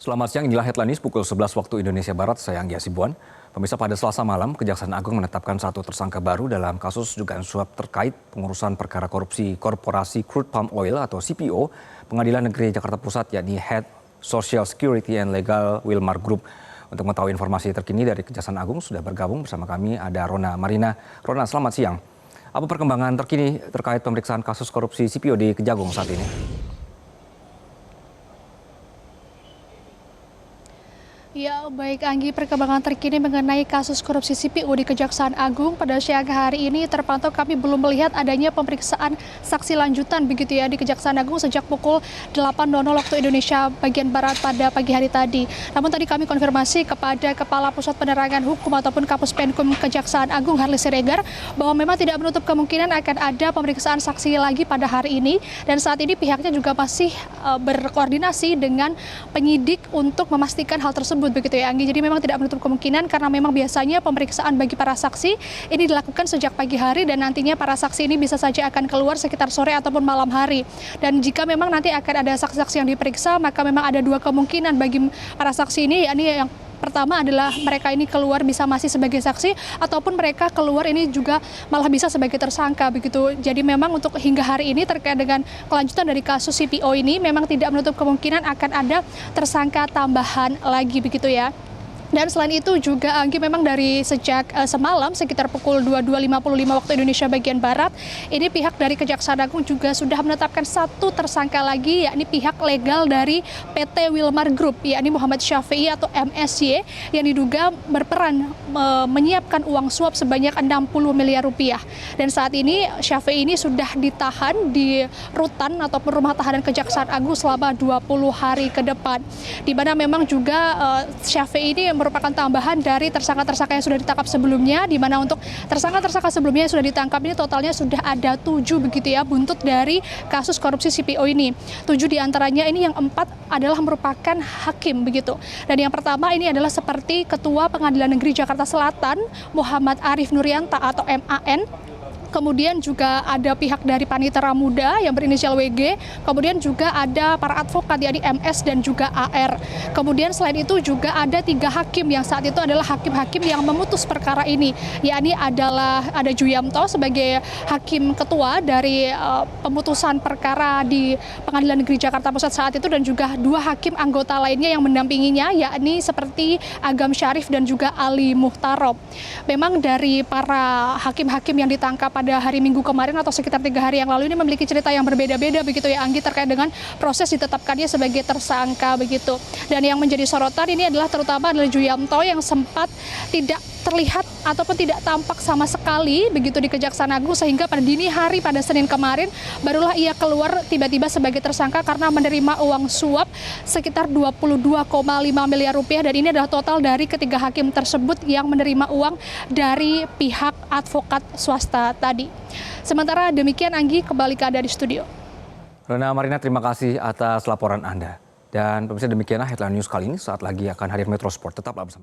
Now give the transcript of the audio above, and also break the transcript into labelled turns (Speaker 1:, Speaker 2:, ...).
Speaker 1: Selamat siang, inilah headline news pukul 11 waktu Indonesia Barat. Saya Anggi Hasibuan. Pemirsa, pada Selasa malam, Kejaksaan Agung menetapkan satu tersangka baru dalam kasus dugaan suap terkait pengurusan perkara korupsi Korporasi Crude Palm Oil atau CPO Pengadilan Negeri Jakarta Pusat, yakni Head Social Security and Legal Wilmar Group. Untuk mengetahui informasi terkini dari Kejaksaan Agung, sudah bergabung bersama kami ada Rona Marina. Rona, selamat siang. Apa perkembangan terkini terkait pemeriksaan kasus korupsi CPO di Kejagung saat ini?
Speaker 2: Ya, baik Anggi, perkembangan terkini mengenai kasus korupsi CPO di Kejaksaan Agung pada siang hari ini terpantau kami belum melihat adanya pemeriksaan saksi lanjutan begitu ya di Kejaksaan Agung sejak pukul 8.00 waktu Indonesia bagian Barat pada pagi hari tadi. Namun tadi kami konfirmasi kepada Kepala Pusat Penerangan Hukum ataupun Kapus Penkum Kejaksaan Agung Harli Siregar bahwa memang tidak menutup kemungkinan akan ada pemeriksaan saksi lagi pada hari ini, dan saat ini pihaknya juga masih berkoordinasi dengan penyidik untuk memastikan hal tersebut begitu ya Anggi. Jadi memang tidak menutup kemungkinan karena memang biasanya pemeriksaan bagi para saksi ini dilakukan sejak pagi hari dan nantinya para saksi ini bisa saja akan keluar sekitar sore ataupun malam hari. Dan jika memang nanti akan ada saksi-saksi yang diperiksa, maka memang ada dua kemungkinan bagi para saksi ini, yakni yang pertama adalah mereka ini keluar bisa masih sebagai saksi ataupun mereka keluar ini juga malah bisa sebagai tersangka begitu. Jadi memang untuk hingga hari ini terkait dengan kelanjutan dari kasus CPO ini memang tidak menutup kemungkinan akan ada tersangka tambahan lagi begitu ya. Dan selain itu juga Anggi, memang dari sejak semalam sekitar pukul 22.55 waktu Indonesia bagian Barat, ini pihak dari Kejaksaan Agung juga sudah menetapkan satu tersangka lagi, yakni pihak legal dari PT Wilmar Group, yakni Muhammad Syafi'i atau MSY, yang diduga berperan menyiapkan uang suap sebanyak 60 miliar rupiah. Dan saat ini Syafi'i ini sudah ditahan di rutan ataupun rumah tahanan Kejaksaan Agung selama 20 hari ke depan. Di mana memang juga Syafi'i ini merupakan tambahan dari tersangka-tersangka yang sudah ditangkap sebelumnya, di mana untuk tersangka-tersangka sebelumnya yang sudah ditangkap ini totalnya sudah ada 7 begitu ya, buntut dari kasus korupsi CPO ini. 7 diantaranya ini, yang 4 adalah merupakan hakim begitu. Dan yang pertama ini adalah seperti Ketua Pengadilan Negeri Jakarta Selatan Muhammad Arif Nurianta atau MAN. Kemudian juga ada pihak dari Panitera Muda yang berinisial WG, kemudian juga ada para advokat yakni MS dan juga AR. Kemudian selain itu juga ada 3 hakim yang saat itu adalah hakim-hakim yang memutus perkara ini, yakni adalah ada Juyamto sebagai hakim ketua dari pemutusan perkara di Pengadilan Negeri Jakarta Pusat saat itu, dan juga 2 hakim anggota lainnya yang mendampinginya, yakni seperti Agam Syarif dan juga Ali Muhtarob. Memang dari para hakim-hakim yang ditangkap pada hari Minggu kemarin atau sekitar 3 hari yang lalu ini memiliki cerita yang berbeda-beda begitu ya Anggi, terkait dengan proses ditetapkannya sebagai tersangka begitu. Dan yang menjadi sorotan ini adalah terutama adalah Juyamto yang sempat tidak terlihat ataupun tidak tampak sama sekali begitu di Kejaksaan Agung, sehingga pada dini hari pada Senin kemarin barulah ia keluar tiba-tiba sebagai tersangka karena menerima uang suap sekitar 22,5 miliar rupiah, dan ini adalah total dari ketiga hakim tersebut yang menerima uang dari pihak advokat swasta tadi. Sementara demikian Anggi, kembali ke Anda di studio.
Speaker 1: Rona Marina, terima kasih atas laporan Anda. Dan pemirsa, demikianlah headline news kali ini. Saat lagi akan hadir Metro Sport. Tetaplah bersama.